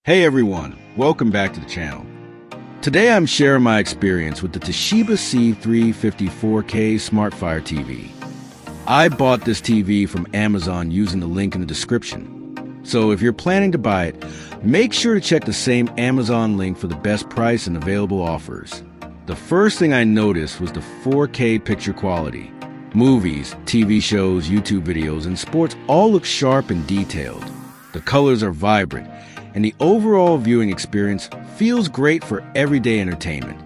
Hey everyone, welcome back to the channel. Today I'm sharing my experience with the Toshiba C350 4K SmartFire TV. I bought this TV from Amazon using the link in the description. So if you're planning to buy it, make sure to check the same Amazon link for the best price and available offers. The first thing I noticed was the 4K picture quality. Movies, TV shows, YouTube videos, and sports all look sharp and detailed. The colors are vibrant, and the overall viewing experience feels great for everyday entertainment.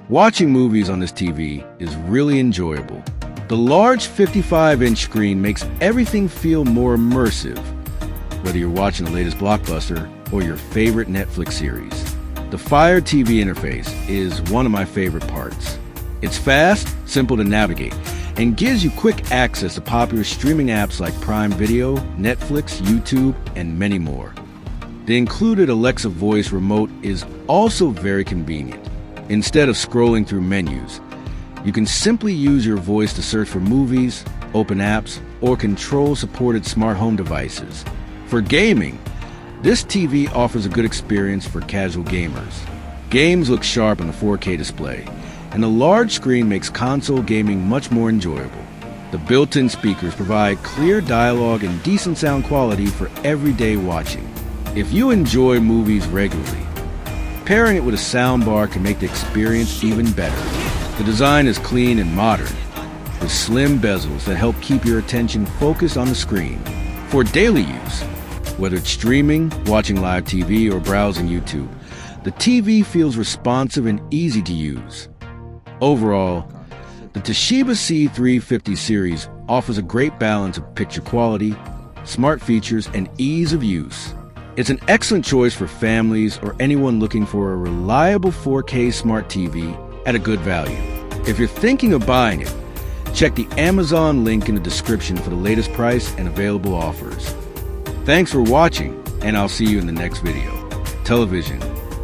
Watching movies on this TV is really enjoyable. The large 55-inch screen makes everything feel more immersive, whether you're watching the latest blockbuster or your favorite Netflix series. The Fire TV interface is one of my favorite parts. It's fast, simple to navigate, and gives you quick access to popular streaming apps like Prime Video, Netflix, YouTube, and many more. The included Alexa voice remote is also very convenient. Instead of scrolling through menus, you can simply use your voice to search for movies, open apps, or control supported smart home devices. For gaming, this TV offers a good experience for casual gamers. Games look sharp on the 4K display, and the large screen makes console gaming much more enjoyable. The built-in speakers provide clear dialogue and decent sound quality for everyday watching. If you enjoy movies regularly, pairing it with a soundbar can make the experience even better. The design is clean and modern, with slim bezels that help keep your attention focused on the screen. For daily use, whether it's streaming, watching live TV, or browsing YouTube, the TV feels responsive and easy to use. Overall, the Toshiba C350 series offers a great balance of picture quality, smart features, and ease of use. It's an excellent choice for families or anyone looking for a reliable 4K smart TV at a good value. If you're thinking of buying it, check the Amazon link in the description for the latest price and available offers. Thanks for watching, and I'll see you in the next video. Television